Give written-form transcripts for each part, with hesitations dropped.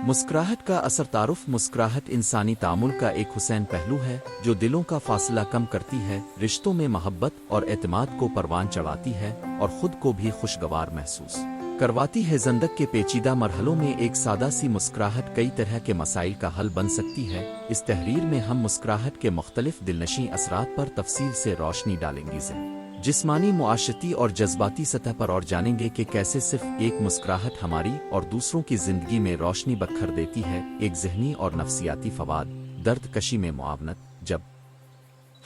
مسکراہٹ کا اثر تعارف مسکراہٹ انسانی تعامل کا ایک حسین پہلو ہے جو دلوں کا فاصلہ کم کرتی ہے، رشتوں میں محبت اور اعتماد کو پروان چڑھاتی ہے اور خود کو بھی خوشگوار محسوس کرواتی ہے۔ زندگی کے پیچیدہ مرحلوں میں ایک سادہ سی مسکراہٹ کئی طرح کے مسائل کا حل بن سکتی ہے۔ اس تحریر میں ہم مسکراہٹ کے مختلف دلنشیں اثرات پر تفصیل سے روشنی ڈالیں گے، جسمانی، معاشرتی اور جذباتی سطح پر، اور جانیں گے کہ کیسے صرف ایک مسکراہٹ ہماری اور دوسروں کی زندگی میں روشنی بکھر دیتی ہے۔ ایک ذہنی اور نفسیاتی فوائد۔ درد کشی میں معاونت۔ جب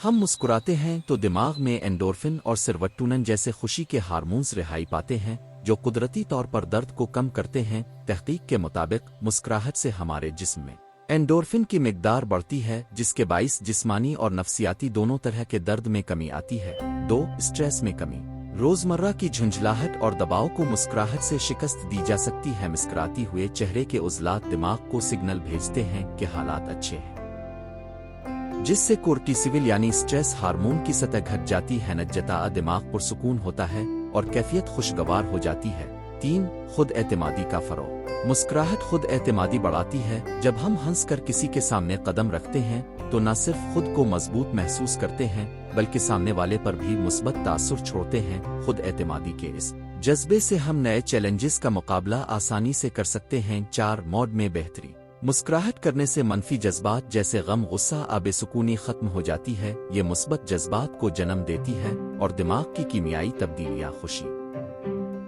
ہم مسکراتے ہیں تو دماغ میں اینڈورفن اور سیروٹونن جیسے خوشی کے ہارمونز رہائی پاتے ہیں جو قدرتی طور پر درد کو کم کرتے ہیں۔ تحقیق کے مطابق مسکراہٹ سے ہمارے جسم میں اینڈورفن کی مقدار بڑھتی ہے، جس کے باعث جسمانی اور نفسیاتی دونوں طرح کے درد میں کمی آتی ہے۔ 2. اسٹریس میں کمی۔ روزمرہ کی جھنجھلاہٹ اور دباؤ کو مسکراہٹ سے شکست دی جا سکتی ہے۔ مسکراتے ہوئے چہرے کے عضلات دماغ کو سگنل بھیجتے ہیں کہ حالات اچھے ہیں، جس سے کورٹیسول یعنی اسٹریس ہارمون کی سطح گھٹ جاتی ہے، نتیجتاً دماغ پرسکون ہوتا ہے اور کیفیت خوشگوار ہو جاتی ہے۔ 3. خود اعتمادی کا فروغ۔ مسکراہٹ خود اعتمادی بڑھاتی ہے۔ جب ہم ہنس کر کسی کے سامنے قدم رکھتے ہیں تو نہ صرف خود کو مضبوط محسوس کرتے ہیں بلکہ سامنے والے پر بھی مثبت تاثر چھوڑتے ہیں۔ خود اعتمادی کے اس جذبے سے ہم نئے چیلنجز کا مقابلہ آسانی سے کر سکتے ہیں۔ 4. موڈ میں بہتری۔ مسکراہٹ کرنے سے منفی جذبات جیسے غم، غصہ، بے سکونی ختم ہو جاتی ہے۔ یہ مثبت جذبات کو جنم دیتی ہے اور دماغ کی کیمیائی تبدیلیاں خوشی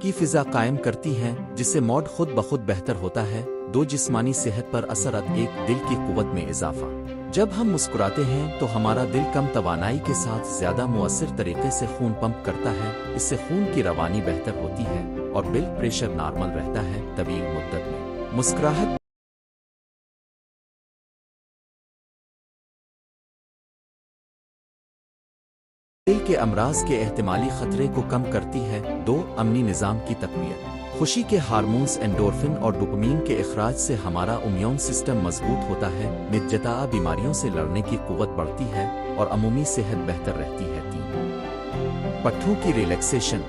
کی فضا قائم کرتی ہیں، جس سے موڈ خود بخود بہتر ہوتا ہے۔ 2. جسمانی صحت پر اثر۔ 1. دل کی قوت میں اضافہ۔ جب ہم مسکراتے ہیں تو ہمارا دل کم توانائی کے ساتھ زیادہ مؤثر طریقے سے خون پمپ کرتا ہے۔ اس سے خون کی روانی بہتر ہوتی ہے اور بلڈ پریشر نارمل رہتا ہے۔ طویل مدت میں مسکراہٹ دل کے امراض کے احتمالی خطرے کو کم کرتی ہے۔ 2. امنی نظام کی تقویت۔ خوشی کے ہارمونز اینڈورفن اور ڈوپامین کے اخراج سے ہمارا امیون سسٹم مضبوط ہوتا ہے، نتیجتاً بیماریوں سے لڑنے کی قوت بڑھتی ہے اور عمومی صحت بہتر رہتی ہے۔ 3. پٹھوں کی ریلیکسیشن۔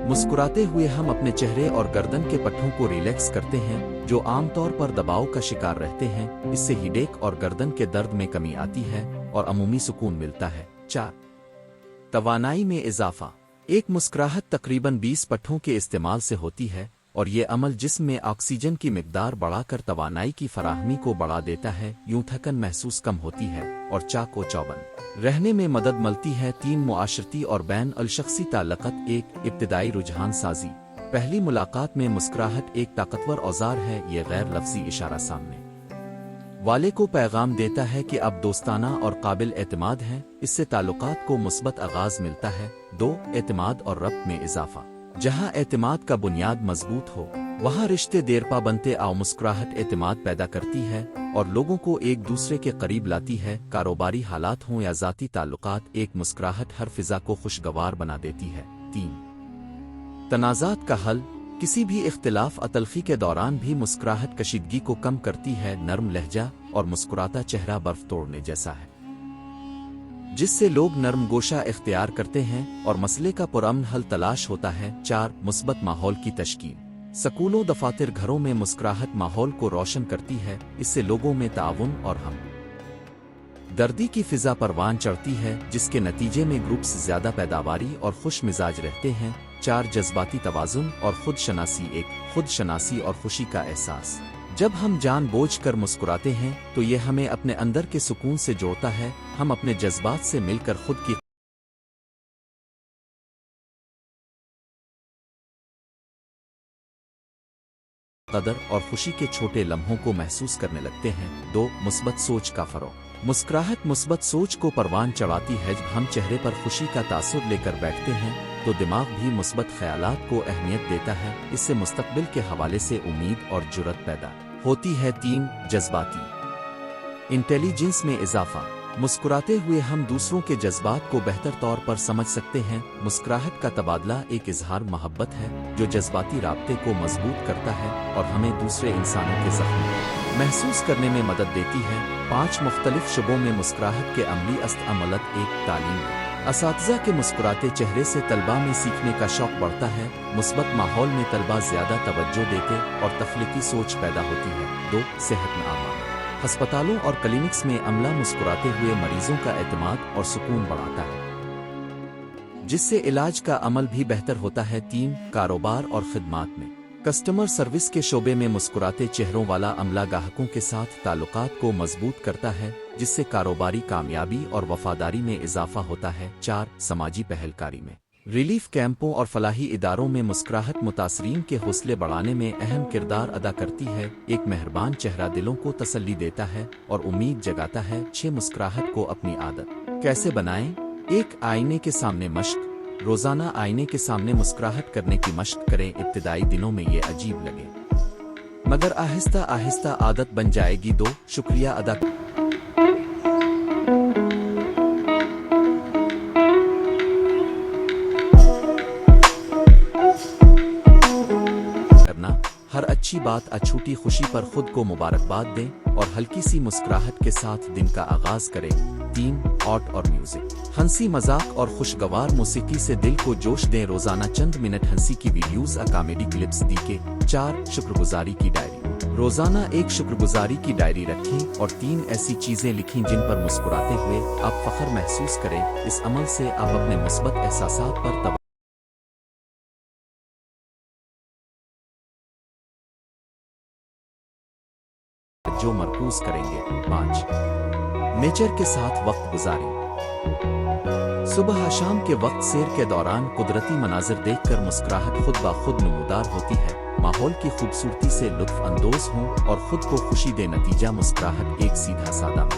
مسکراتے ہوئے ہم اپنے چہرے اور گردن کے پٹھوں کو ریلیکس کرتے ہیں جو عام طور پر دباؤ کا شکار رہتے ہیں۔ اس سے ہیڈیک اور گردن کے درد میں کمی آتی ہے اور عمومی سکون ملتا ہے۔ 4. توانائی میں اضافہ۔ ایک مسکراہٹ تقریباً 20 پٹھوں کے استعمال سے ہوتی ہے اور یہ عمل جسم میں آکسیجن کی مقدار بڑھا کر توانائی کی فراہمی کو بڑھا دیتا ہے۔ یوں تھکن محسوس کم ہوتی ہے اور چاق و چوبند رہنے میں مدد ملتی ہے۔ 3. معاشرتی اور بین الشخصی تعلقات۔ 1. ابتدائی رجحان سازی۔ پہلی ملاقات میں مسکراہٹ ایک طاقتور اوزار ہے۔ یہ غیر لفظی اشارہ سامنے والے کو پیغام دیتا ہے کہ اب دوستانہ اور قابل اعتماد ہیں۔ اس سے تعلقات کو مثبت آغاز ملتا ہے۔ 2. اعتماد اور ربط میں اضافہ۔ جہاں اعتماد کا بنیاد مضبوط ہو وہاں رشتے دیرپا بنتے آؤ۔ مسکراہٹ اعتماد پیدا کرتی ہے اور لوگوں کو ایک دوسرے کے قریب لاتی ہے۔ کاروباری حالات ہوں یا ذاتی تعلقات، ایک مسکراہٹ ہر فضا کو خوشگوار بنا دیتی ہے۔ 3. تنازعات کا حل۔ کسی بھی اختلاف تلخی کے دوران بھی مسکراہٹ کشیدگی کو کم کرتی ہے۔ نرم لہجہ اور مسکراتا چہرہ برف توڑنے جیسا ہے، جس سے لوگ نرم گوشہ اختیار کرتے ہیں اور مسئلے کا پرامن حل تلاش ہوتا ہے۔ 4. مثبت ماحول کی تشکیل۔ سکولوں، دفاتر، گھروں میں مسکراہٹ ماحول کو روشن کرتی ہے۔ اس سے لوگوں میں تعاون اور ہم دردی کی فضا پروان چڑھتی ہے، جس کے نتیجے میں گروپس زیادہ پیداواری اور خوش مزاج رہتے ہیں۔ 4. جذباتی توازن اور خود شناسی۔ 1. خود شناسی اور خوشی کا احساس۔ جب ہم جان بوجھ کر مسکراتے ہیں تو یہ ہمیں اپنے اندر کے سکون سے جوڑتا ہے۔ ہم اپنے جذبات سے مل کر خود کی قدر اور خوشی کے چھوٹے لمحوں کو محسوس کرنے لگتے ہیں۔ 2. مثبت سوچ کا فروغ۔ مسکراہٹ مثبت سوچ کو پروان چڑھاتی ہے۔ جب ہم چہرے پر خوشی کا تاثر لے کر بیٹھتے ہیں تو دماغ بھی مثبت خیالات کو اہمیت دیتا ہے۔ اس سے مستقبل کے حوالے سے امید اور جرأت پیدا ہوتی ہے۔ 3. جذباتی انٹیلیجنس میں اضافہ۔ मुस्कुराते हुए हम दूसरों के जज्बात को बेहतर तौर पर समझ सकते हैं। मुस्कुराहट का तबादला एक इजहार मोहब्बत है जो जज्बाती राब्ते को मजबूत करता है और हमें दूसरे इंसानों के जख्म महसूस करने में मदद देती है। 5 मुख्तलिफ शुबों में मुस्कुराहट के अमली अमलत। एक तालीम है। असातिज़ा के मुस्कुराते चेहरे से तलबा में सीखने का शौक बढ़ता है। मुस्बत माहौल में तलबा ज़्यादा तवज्जो देते और तख्लीकी सोच पैदा होती है। 2 सेहत में आमा। अस्पतालों और क्लिनिक्स में अमला मुस्कुराते हुए मरीजों का एतमाद और सुकून बढ़ाता है, जिससे इलाज का अमल भी बेहतर होता है। 3 कारोबार और खिदमात में कस्टमर सर्विस के शोबे में मुस्कुराते चेहरों वाला अमला ग्राहकों के साथ ताल्लुकात को मजबूत करता है, जिससे कारोबारी कामयाबी और वफादारी में इजाफा होता है। 4 समाजी पहलकारी में रिलीफ कैंपों और फलाही इदारों में मुस्कुराहट मुतासरीन के हौसले बढ़ाने में अहम किरदार अदा करती है। एक मेहरबान चेहरा दिलों को तसल्ली देता है और उम्मीद जगाता है। 6 मुस्कुराहट को अपनी आदत कैसे बनाएं? 1 आईने के सामने मश्क। रोजाना आईने के सामने मुस्कुराहट करने की मश्क करें। इब्तिदाई दिनों में ये अजीब लगे, मगर आहिस्ता आहिस्ता आदत बन जाएगी। 2 शुक्रिया अदा हर अच्छी बात अछूटी खुशी पर खुद को मुबारकबाद दें और हल्की सी मुस्कुराहट के साथ दिन का आगाज करें। 3 आर्ट और म्यूजिक। हंसी मजाक और खुशगवार मौसीकी से दिल को जोश दें। रोजाना चंद मिनट हंसी की वीडियोस कॉमेडी क्लिप्स दिखे। 4 शुक्रगुजारी की डायरी। रोजाना एक शुक्रगुजारी की डायरी रखें और 3 ऐसी चीजें लिखें जिन पर मुस्कुराते हुए आप फख्र महसूस करें। इस अमल से आप अपने मुस्बत एहसासात पर जो मरकूज करेंगे। 5 नेचर के साथ वक्त गुजारें। सुबह शाम के वक्त सैर के दौरान कुदरती मनाजिर देखकर मुस्कुराहट खुद ब खुद नमूदार होती है। माहौल की खूबसूरती से लुत्फ अंदोज हों और खुद को खुशी दे। नतीजा मुस्कुराहट एक सीधा सादा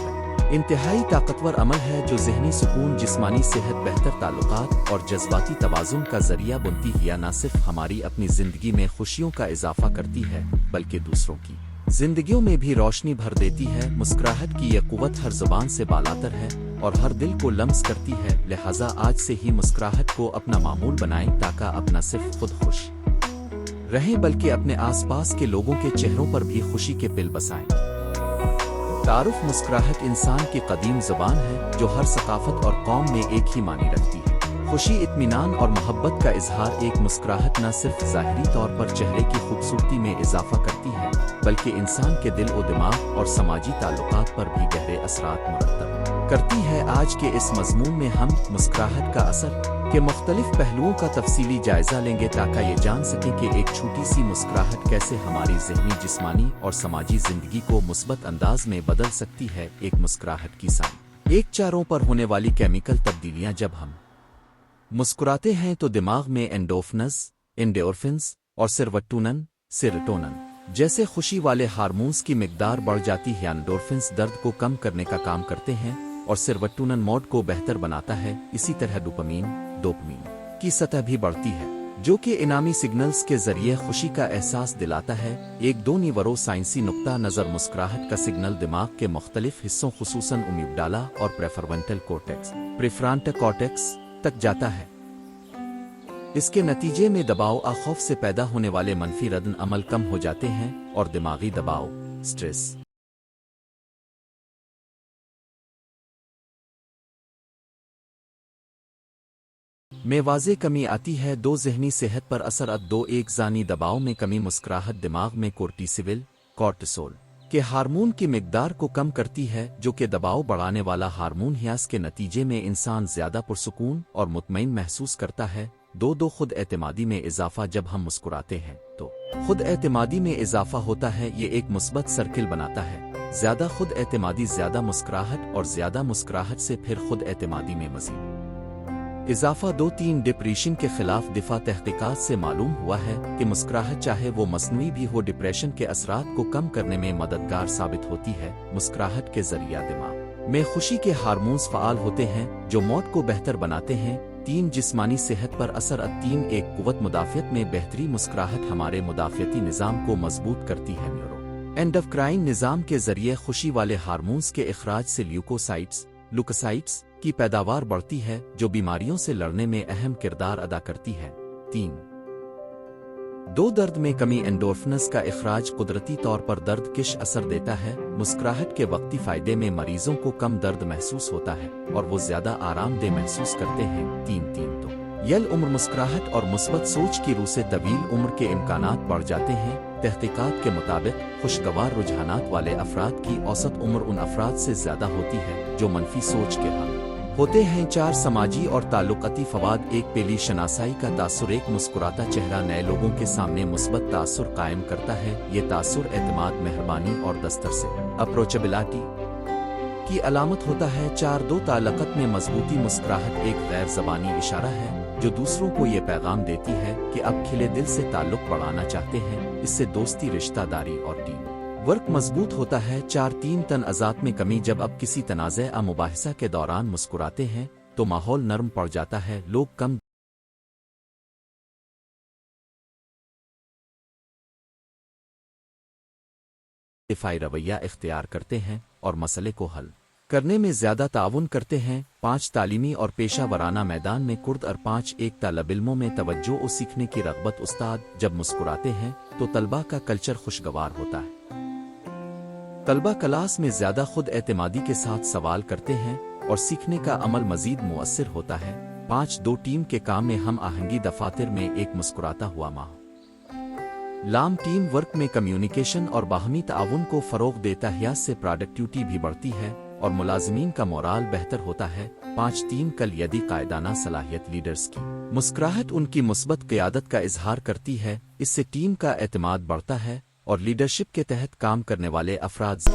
इंतहाई ताकतवर अमल है जो जहनी सुकून, जिस्मानी सेहत, बेहतर ताल्लुकात और जज्बाती तवाज़ुन का जरिया बनती है। न सिर्फ हमारी अपनी जिंदगी में खुशियों का इजाफा करती है बल्कि दूसरों की जिंदगियों में भी रोशनी भर देती है। मुस्कुराहट की यह कुव्वत हर जुबान से बालातर है और हर दिल को लम्स करती है। लिहाजा आज से ही मुस्कुराहट को अपना मामूल बनाएं ताकि अपना सिर्फ खुद खुश रहें बल्कि अपने आसपास के लोगों के चेहरों पर भी खुशी के पिल बसाएं। तारुफ। मुस्कुराहट इंसान की कदीम जुबान है जो हर सकाफत और कौम में एक ही मानी रखती है। खुशी, इत्मीनान और मोहब्बत का इजहार। एक मुस्कुराहट न सिर्फ ज़ाहिरी तौर पर चेहरे की खूबसूरती में इजाफा करती है बल्कि इंसान के दिल और दिमाग और समाजी ताल्लुकात पर भी गहरे असरात मुरतब करती है। आज के इस मजमून में हम मुस्कुराहट का असर के मुख्तलिफ पहलुओं का तफसीली जायजा लेंगे ताकि ये जान सकें कि एक छोटी सी मुस्कुराहट कैसे हमारी ज़हनी, जिस्मानी और समाजी जिंदगी को मुस्बत अंदाज में बदल सकती है। एक मुस्कुराहट की साइन। 1 चारों पर होने वाली केमिकल तब्दीलियां। जब हम मुस्कुराते हैं तो दिमाग में एंडोर्फिन्स, एंडोर्फिन्स और सेरोटोनिन जैसे खुशी वाले हार्मोन्स की मिकदार बढ़ जाती है। एंडोर्फिन्स दर्द को कम करने का काम करते हैं और सेरोटोनिन मूड को बेहतर बनाता है। इसी तरह डोपामिन की सतह भी बढ़ती है जो कि इनामी सिग्नल्स के जरिए खुशी का एहसास दिलाता है। एक 2 न्यूरो साइंसी नुक्ता नज़र। मुस्कुराहट का सिग्नल दिमाग के मुख्तलिफ हिस्सों खुसूसन अमीगडाला और प्रेफ्रंटल कॉर्टेक्स तक जाता है। इसके नतीजे में दबाव आ खौफ से पैदा होने वाले मनफी रद्द अमल कम हो जाते हैं और दिमागी दबाव, स्ट्रेस में वाज़े कमी आती है। 2 ज़हनी सेहत पर असर। 2 एक ज़ानी दबाव में कमी। मुस्कुराहट दिमाग में कोर्टिसोल के हार्मोन की मिकदार को कम करती है जो कि दबाव बढ़ाने वाला हार्मोन है। इसके नतीजे में इंसान ज़्यादा पुरसुकून और मुतमईन महसूस करता है। 2 खुद एतमादी में इजाफा। जब हम मुस्कुराते हैं तो खुद एतमादी में इजाफा होता है। ये एक मुस्बत सर्किल बनाता है। ज़्यादा खुद एतमादी, ज़्यादा मुस्कुराहट और ज़्यादा मुस्कुराहट से फिर खुद एतमादी में मज़ीद इजाफा। 2-3 डिप्रेशन के खिलाफ दिफा। तहकीकात से मालूम हुआ है कि मुस्कुराहट चाहे वो मसनूई भी हो, डिप्रेशन के असरात को कम करने में मददगार साबित होती है। मुस्कुराहट के जरिया दिमाग में खुशी के हार्मोन्स फ़आल होते हैं जो मौत को बेहतर बनाते हैं। 3 जिस्मानी सेहत पर असर। 3 एक कुव्वत मुदाफ़ियत में बेहतरी। मुस्कुराहट हमारे मुदाफ़ियती निज़ाम को मजबूत करती है। न्यूरो एंडोक्राइन निज़ाम के जरिए खुशी वाले हार्मोन्स के इखराज से ल्यूकोसाइट्स, लुकोसाइट्स की पैदावार बढ़ती है जो बीमारियों से लड़ने में अहम किरदार अदा करती है। 3. दो दर्द में कमी एंडोर्फिन्स का इखराज कुदरती तौर पर दर्द किश असर देता है। मुस्कुराहट के वक्ती फायदे में मरीजों को कम दर्द महसूस होता है और वो ज्यादा आरामदेह महसूस करते हैं। 3 तो यल उम्र मुस्कुराहट और मुस्बत सोच की रूह से तवील उम्र के इम्कानात बढ़ जाते हैं। तहकीकात के मुताबिक खुशगवार रुझानात वाले अफराद की औसत उम्र उन अफराद से ज्यादा होती है जो मनफी सोच के हाल होते हैं। 4 समाजी और ताल्लुकाती फवाद। एक पेली शनासाई का तासुर एक मुस्कुराता चेहरा नए लोगों के सामने मुस्बत तासुर कायम करता है। ये तासुर एतमाद, मेहरबानी और दस्तर से अप्रोचेबिलिटी की अलामत होता है। 4 दो ताल्लुकात में मजबूती। मुस्कुराहट एक गैर ज़बानी इशारा है जो दूसरों को ये पैगाम देती है कि अब खिले दिल से ताल्लुक बढ़ाना चाहते हैं। इससे दोस्ती, रिश्तेदारी और टीम वर्क मजबूत होता है। 4 तनाज़ात में कमी। जब अब किसी तनाज़े मुबाहिसा के दौरान मुस्कुराते हैं तो माहौल नरम पड़ जाता है। लोग कम दिफाई रवैया इख्तियार करते हैं और मसले को हल करने में ज्यादा ताउन करते हैं। 5 तालीमी और पेशा वराना मैदान में कुर्द और 5 एक तलब इल्मों में तवज्जो और सीखने की रग़बत। उस्ताद जब मुस्कुराते हैं तो तलबा का कल्चर खुशगवार होता है। तलबा क्लास में ज्यादा खुद एतमादी के साथ सवाल करते हैं और सीखने का अमल मजीद मुअस्सिर होता है। 5 दो टीम के काम में हम आहंगी। दफातर में एक मुस्कुराता हुआ माह लाम टीम वर्क में कम्युनिकेशन और बाहमी ताउन को फ़रोग़ देता है। से प्रोडक्टिविटी भी बढ़ती है और मुलाजिमीन का मोराल बेहतर होता है। 5 कल यदि कायदाना सलाहियत लीडर्स की मुस्कुराहट उनकी मुस्बत क़यादत का इजहार करती है। इससे टीम का एतमाद बढ़ता है और लीडरशिप के तहत काम करने वाले अफराद